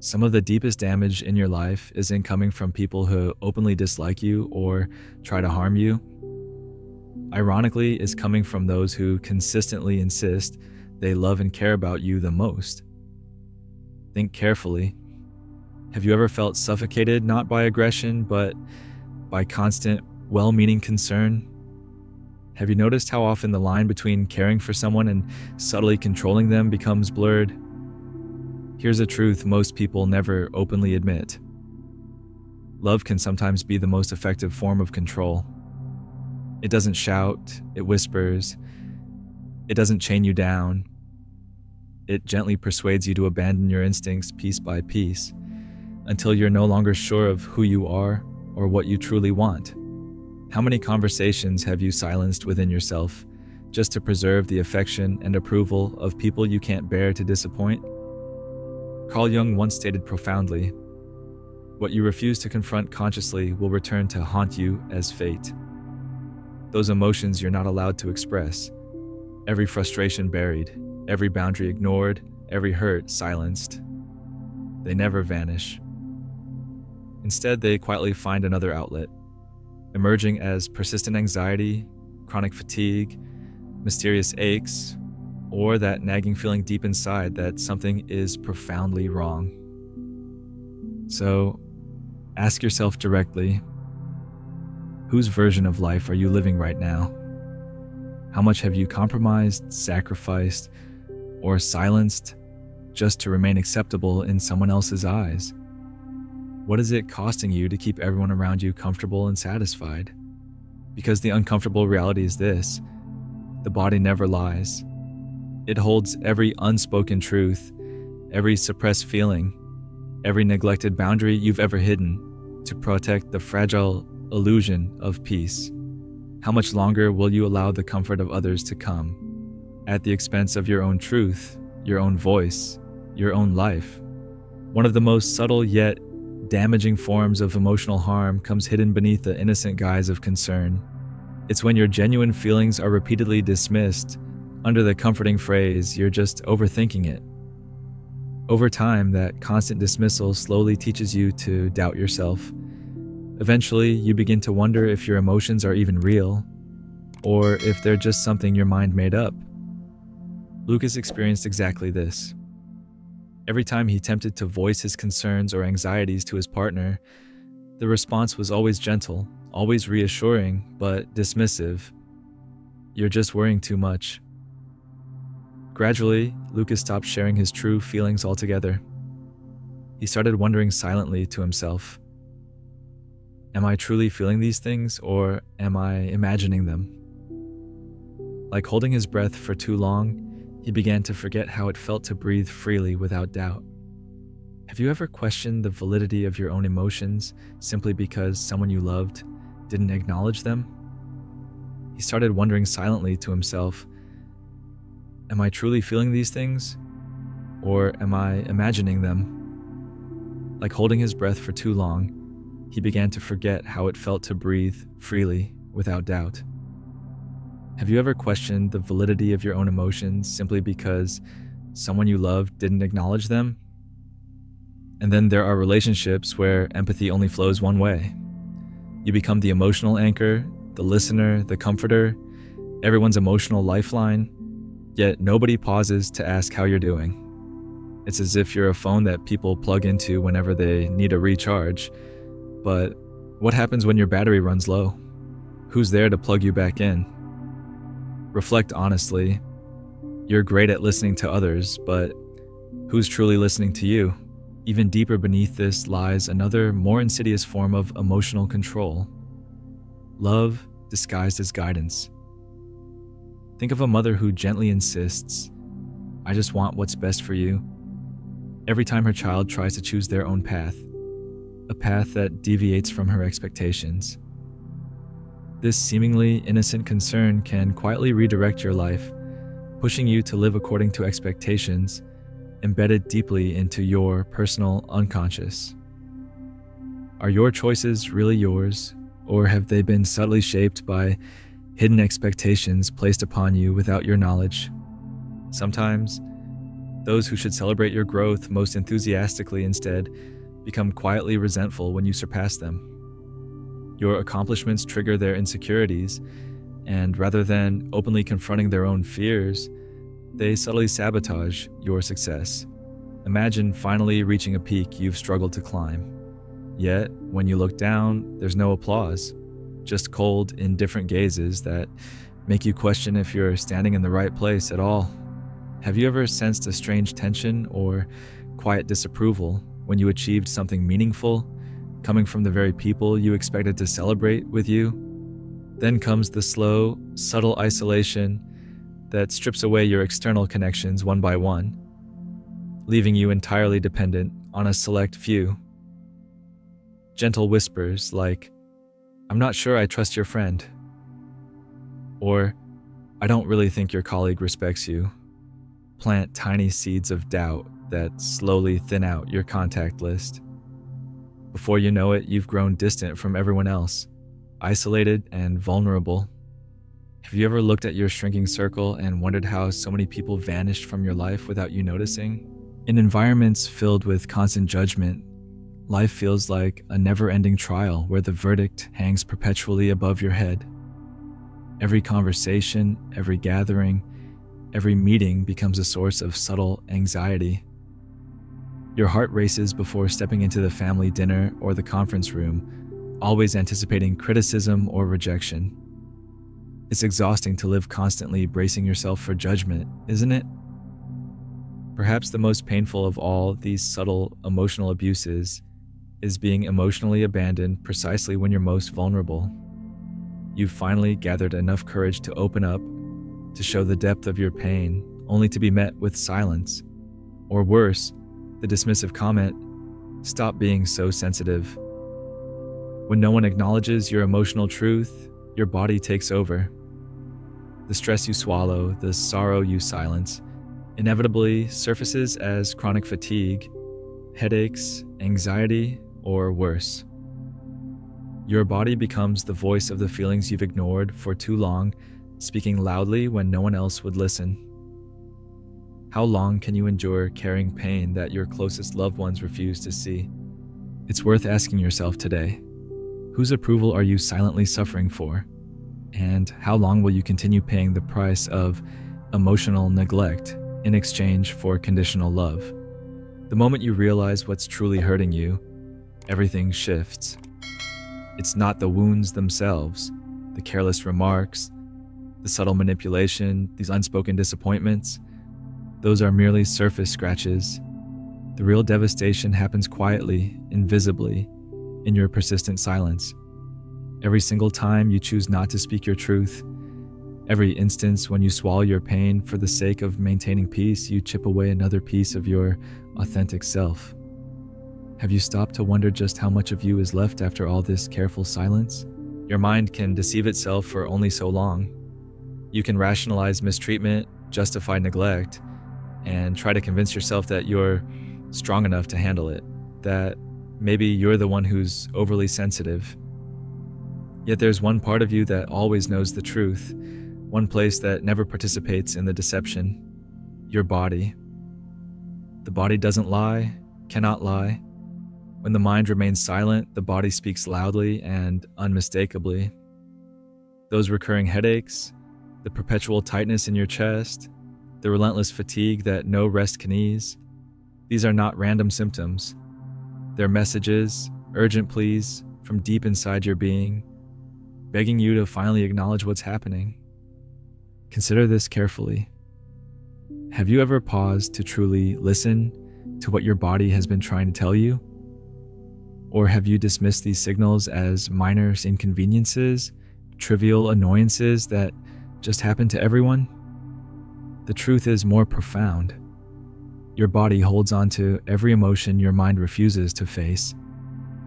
some of the deepest damage in your life isn't coming from people who openly dislike you or try to harm you. Ironically, is coming from those who consistently insist they love and care about you the most. Think carefully. Have you ever felt suffocated not by aggression, but by constant, well-meaning concern? Have you noticed how often the line between caring for someone and subtly controlling them becomes blurred? Here's a truth most people never openly admit. Love can sometimes be the most effective form of control. It doesn't shout, it whispers, it doesn't chain you down. It gently persuades you to abandon your instincts piece by piece until you're no longer sure of who you are or what you truly want. How many conversations have you silenced within yourself just to preserve the affection and approval of people you can't bear to disappoint? Carl Jung once stated profoundly, "What you refuse to confront consciously will return to haunt you as fate." Those emotions you're not allowed to express, every frustration buried, every boundary ignored, every hurt silenced, they never vanish. Instead, they quietly find another outlet, emerging as persistent anxiety, chronic fatigue, mysterious aches, or that nagging feeling deep inside that something is profoundly wrong. So, ask yourself directly, whose version of life are you living right now? How much have you compromised, sacrificed, or silenced just to remain acceptable in someone else's eyes? What is it costing you to keep everyone around you comfortable and satisfied? Because the uncomfortable reality is this: the body never lies. It holds every unspoken truth, every suppressed feeling, every neglected boundary you've ever hidden to protect the fragile illusion of peace. How much longer will you allow the comfort of others to come at the expense of your own truth, your own voice, your own life? One of the most subtle yet damaging forms of emotional harm comes hidden beneath the innocent guise of concern. It's when your genuine feelings are repeatedly dismissed under the comforting phrase, "You're just overthinking it." Over time, that constant dismissal slowly teaches you to doubt yourself. Eventually, you begin to wonder if your emotions are even real, or if they're just something your mind made up. Lucas experienced exactly this. Every time he attempted to voice his concerns or anxieties to his partner, the response was always gentle, always reassuring, but dismissive. "You're just worrying too much." Gradually, Lucas stopped sharing his true feelings altogether. He started wondering silently to himself, am I truly feeling these things, or am I imagining them? Like holding his breath for too long, he began to forget how it felt to breathe freely without doubt. Have you ever questioned the validity of your own emotions simply because someone you loved didn't acknowledge them? He started wondering silently to himself, am I truly feeling these things, or am I imagining them? Like holding his breath for too long, he began to forget how it felt to breathe freely without doubt. Have you ever questioned the validity of your own emotions simply because someone you loved didn't acknowledge them? And then there are relationships where empathy only flows one way. You become the emotional anchor, the listener, the comforter, everyone's emotional lifeline, yet nobody pauses to ask how you're doing. It's as if you're a phone that people plug into whenever they need a recharge. But what happens when your battery runs low? Who's there to plug you back in? Reflect honestly. You're great at listening to others, but who's truly listening to you? Even deeper beneath this lies another, more insidious form of emotional control. Love disguised as guidance. Think of a mother who gently insists, "I just want what's best for you," every time her child tries to choose their own path, a path that deviates from her expectations. This seemingly innocent concern can quietly redirect your life, pushing you to live according to expectations embedded deeply into your personal unconscious. Are your choices really yours, or have they been subtly shaped by hidden expectations placed upon you without your knowledge? Sometimes, Those who should celebrate your growth most enthusiastically instead become quietly resentful when you surpass them. Your accomplishments trigger their insecurities, and rather than openly confronting their own fears, they subtly sabotage your success. Imagine finally reaching a peak you've struggled to climb. Yet, when you look down, there's no applause, just cold, indifferent gazes that make you question if you're standing in the right place at all. Have you ever sensed a strange tension or quiet disapproval when you achieved something meaningful, coming from the very people you expected to celebrate with you? Then comes the slow, subtle isolation that strips away your external connections one by one, leaving you entirely dependent on a select few. Gentle whispers like, "I'm not sure I trust your friend," or "I don't really think your colleague respects you," plant tiny seeds of doubt that slowly thin out your contact list. Before you know it, you've grown distant from everyone else, isolated and vulnerable. Have you ever looked at your shrinking circle and wondered how so many people vanished from your life without you noticing? In environments filled with constant judgment, life feels like a never-ending trial where the verdict hangs perpetually above your head. Every conversation, every gathering, every meeting becomes a source of subtle anxiety. Your heart races before stepping into the family dinner or the conference room, always anticipating criticism or rejection. It's exhausting to live constantly bracing yourself for judgment, isn't it? Perhaps the most painful of all these subtle emotional abuses is being emotionally abandoned precisely when you're most vulnerable. You've finally gathered enough courage to open up, to show the depth of your pain, only to be met with silence. Or worse, the dismissive comment, "Stop being so sensitive." When no one acknowledges your emotional truth, your body takes over. The stress you swallow, the sorrow you silence, inevitably surfaces as chronic fatigue, headaches, anxiety, or worse. Your body becomes the voice of the feelings you've ignored for too long, speaking loudly when no one else would listen. How long can you endure carrying pain that your closest loved ones refuse to see? It's worth asking yourself today, whose approval are you silently suffering for? And how long will you continue paying the price of emotional neglect in exchange for conditional love? The moment you realize what's truly hurting you, everything shifts. It's not the wounds themselves, the careless remarks, the subtle manipulation, these unspoken disappointments. Those are merely surface scratches. The real devastation happens quietly, invisibly, in your persistent silence. Every single time you choose not to speak your truth, every instance when you swallow your pain for the sake of maintaining peace, you chip away another piece of your authentic self. Have you stopped to wonder just how much of you is left after all this careful silence? Your mind can deceive itself for only so long. You can rationalize mistreatment, justify neglect, and try to convince yourself that you're strong enough to handle it, that maybe you're the one who's overly sensitive. Yet there's one part of you that always knows the truth, one place that never participates in the deception: your body. The body doesn't lie, cannot lie. When the mind remains silent, the body speaks loudly and unmistakably. Those recurring headaches, the perpetual tightness in your chest, the relentless fatigue that no rest can ease, these are not random symptoms. They're messages, urgent pleas from deep inside your being, begging you to finally acknowledge what's happening. Consider this carefully. Have you ever paused to truly listen to what your body has been trying to tell you? Or have you dismissed these signals as minor inconveniences, trivial annoyances that just happen to everyone? The truth is more profound. Your body holds on to every emotion your mind refuses to face.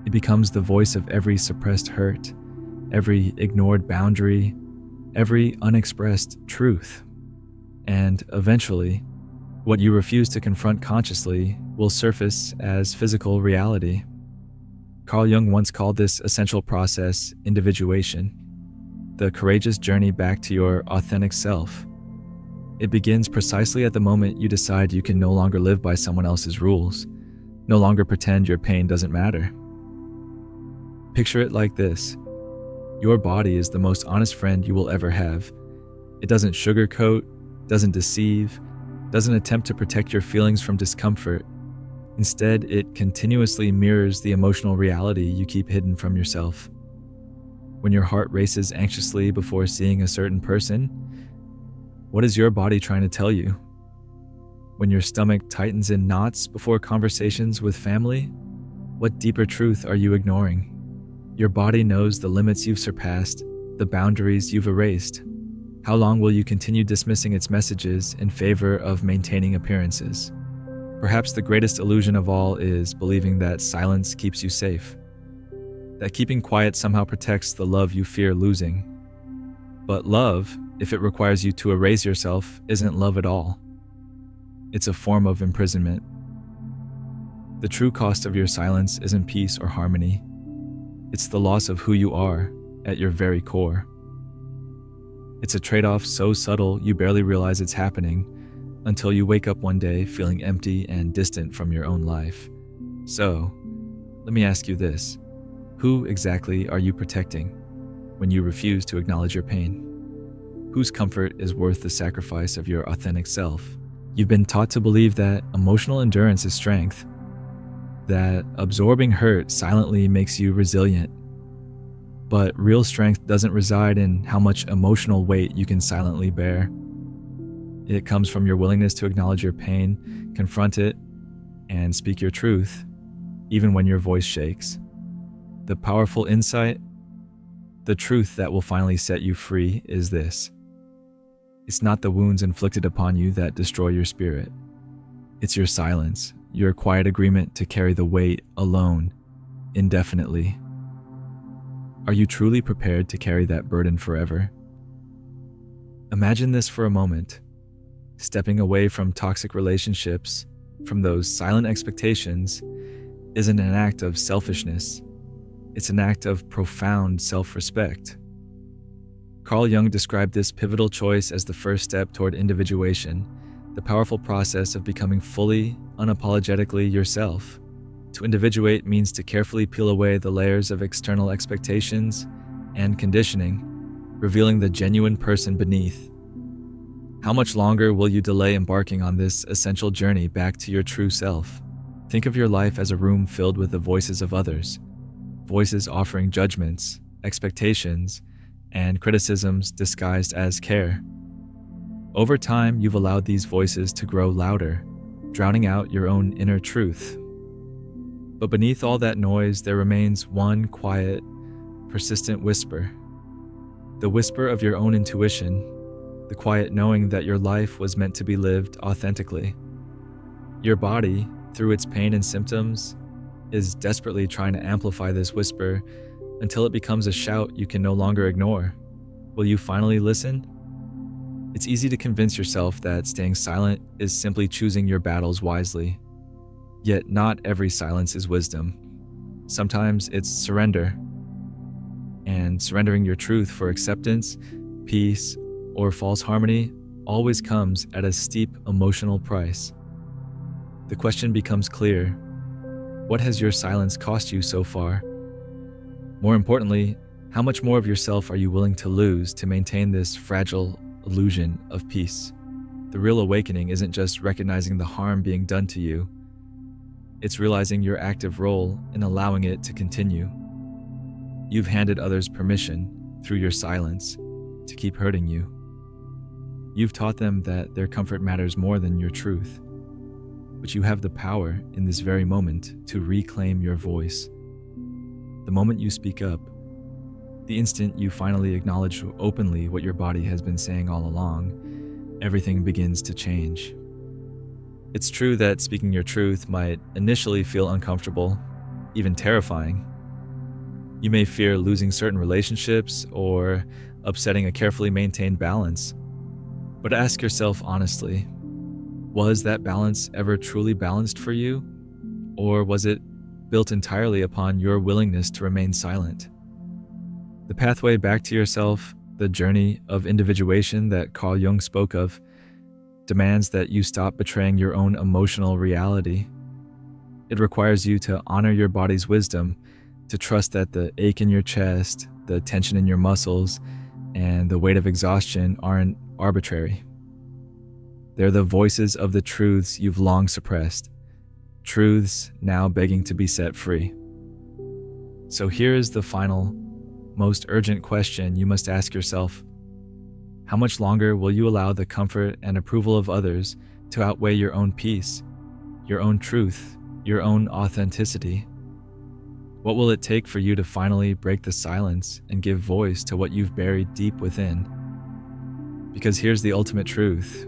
It becomes the voice of every suppressed hurt, every ignored boundary, every unexpressed truth. And eventually, what you refuse to confront consciously will surface as physical reality. Carl Jung once called this essential process individuation, the courageous journey back to your authentic self. It begins precisely at the moment you decide you can no longer live by someone else's rules, no longer pretend your pain doesn't matter. Picture it like this. Your body is the most honest friend you will ever have. It doesn't sugarcoat, doesn't deceive, doesn't attempt to protect your feelings from discomfort. Instead, it continuously mirrors the emotional reality you keep hidden from yourself. When your heart races anxiously before seeing a certain person, what is your body trying to tell you? When your stomach tightens in knots before conversations with family, what deeper truth are you ignoring? Your body knows the limits you've surpassed, the boundaries you've erased. How long will you continue dismissing its messages in favor of maintaining appearances? Perhaps the greatest illusion of all is believing that silence keeps you safe, that keeping quiet somehow protects the love you fear losing. But love, if it requires you to erase yourself, isn't love at all. It's a form of imprisonment. The true cost of your silence isn't peace or harmony. It's the loss of who you are at your very core. It's a trade-off so subtle you barely realize it's happening until you wake up one day feeling empty and distant from your own life. So, let me ask you this. Who exactly are you protecting when you refuse to acknowledge your pain? Whose comfort is worth the sacrifice of your authentic self? You've been taught to believe that emotional endurance is strength, that absorbing hurt silently makes you resilient. But real strength doesn't reside in how much emotional weight you can silently bear. It comes from your willingness to acknowledge your pain, confront it, and speak your truth, even when your voice shakes. The powerful insight, the truth that will finally set you free is this. It's not the wounds inflicted upon you that destroy your spirit. It's your silence, your quiet agreement to carry the weight alone, indefinitely. Are you truly prepared to carry that burden forever? Imagine this for a moment. Stepping away from toxic relationships, from those silent expectations, isn't an act of selfishness. It's an act of profound self-respect. Carl Jung described this pivotal choice as the first step toward individuation, the powerful process of becoming fully, unapologetically yourself. To individuate means to carefully peel away the layers of external expectations and conditioning, revealing the genuine person beneath. How much longer will you delay embarking on this essential journey back to your true self? Think of your life as a room filled with the voices of others, voices offering judgments, expectations, and criticisms disguised as care. Over time, you've allowed these voices to grow louder, drowning out your own inner truth. But beneath all that noise, there remains one quiet, persistent whisper. The whisper of your own intuition, the quiet knowing that your life was meant to be lived authentically. Your body, through its pain and symptoms, is desperately trying to amplify this whisper until it becomes a shout you can no longer ignore. Will you finally listen? It's easy to convince yourself that staying silent is simply choosing your battles wisely. Yet not every silence is wisdom. Sometimes it's surrender. And surrendering your truth for acceptance, peace, or false harmony always comes at a steep emotional price. The question becomes clear. What has your silence cost you so far? More importantly, how much more of yourself are you willing to lose to maintain this fragile illusion of peace? The real awakening isn't just recognizing the harm being done to you. It's realizing your active role in allowing it to continue. You've handed others permission, through your silence, to keep hurting you. You've taught them that their comfort matters more than your truth. But you have the power in this very moment to reclaim your voice. The moment you speak up, the instant you finally acknowledge openly what your body has been saying all along, everything begins to change. It's true that speaking your truth might initially feel uncomfortable, even terrifying. You may fear losing certain relationships or upsetting a carefully maintained balance. But ask yourself honestly, was that balance ever truly balanced for you? Or was it built entirely upon your willingness to remain silent? The pathway back to yourself, the journey of individuation that Carl Jung spoke of, demands that you stop betraying your own emotional reality. It requires you to honor your body's wisdom, to trust that the ache in your chest, the tension in your muscles, and the weight of exhaustion aren't arbitrary. They're the voices of the truths you've long suppressed, truths now begging to be set free. So here is the final, most urgent question you must ask yourself. How much longer will you allow the comfort and approval of others to outweigh your own peace, your own truth, your own authenticity? What will it take for you to finally break the silence and give voice to what you've buried deep within? Because here's the ultimate truth.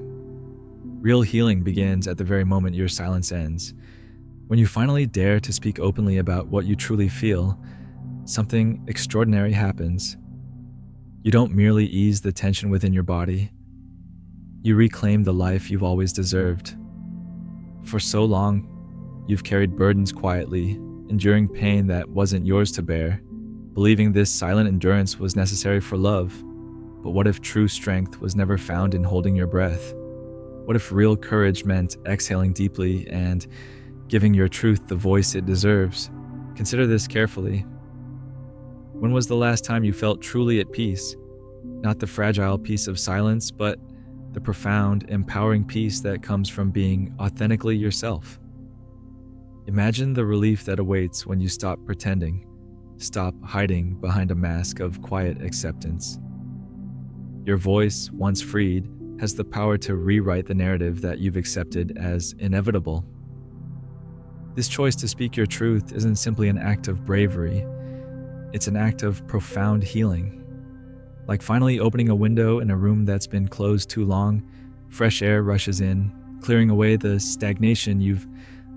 Real healing begins at the very moment your silence ends. When you finally dare to speak openly about what you truly feel, something extraordinary happens. You don't merely ease the tension within your body. You reclaim the life you've always deserved. For so long, you've carried burdens quietly, enduring pain that wasn't yours to bear, believing this silent endurance was necessary for love. But what if true strength was never found in holding your breath? What if real courage meant exhaling deeply and giving your truth the voice it deserves? Consider this carefully. When was the last time you felt truly at peace? Not the fragile peace of silence, but the profound, empowering peace that comes from being authentically yourself. Imagine the relief that awaits when you stop pretending, stop hiding behind a mask of quiet acceptance. Your voice, once freed, has the power to rewrite the narrative that you've accepted as inevitable. This choice to speak your truth isn't simply an act of bravery. It's an act of profound healing. Like finally opening a window in a room that's been closed too long, fresh air rushes in, clearing away the stagnation you've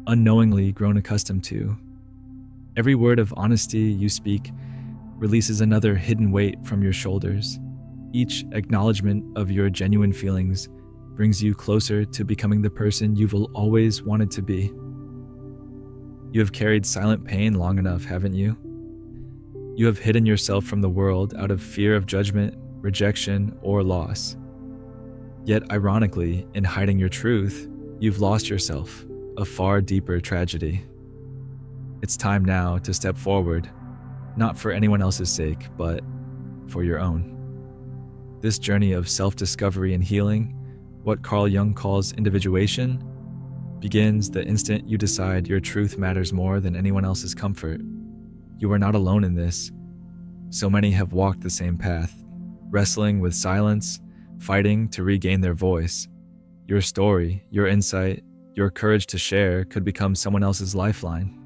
unknowingly grown accustomed to. Every word of honesty you speak releases another hidden weight from your shoulders. Each acknowledgement of your genuine feelings brings you closer to becoming the person you've always wanted to be. You have carried silent pain long enough, haven't you? You have hidden yourself from the world out of fear of judgment, rejection, or loss. Yet, ironically, in hiding your truth, you've lost yourself, a far deeper tragedy. It's time now to step forward, not for anyone else's sake, but for your own. This journey of self-discovery and healing, what Carl Jung calls individuation, begins the instant you decide your truth matters more than anyone else's comfort. You are not alone in this. So many have walked the same path, wrestling with silence, fighting to regain their voice. Your story, your insight, your courage to share could become someone else's lifeline.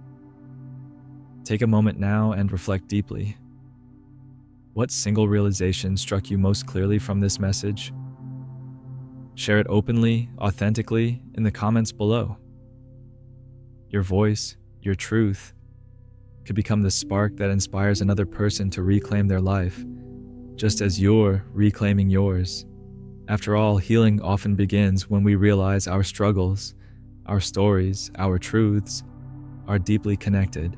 Take a moment now and reflect deeply. What single realization struck you most clearly from this message? Share it openly, authentically, in the comments below. Your voice, your truth, could become the spark that inspires another person to reclaim their life, just as you're reclaiming yours. After all, healing often begins when we realize our struggles, our stories, our truths are deeply connected.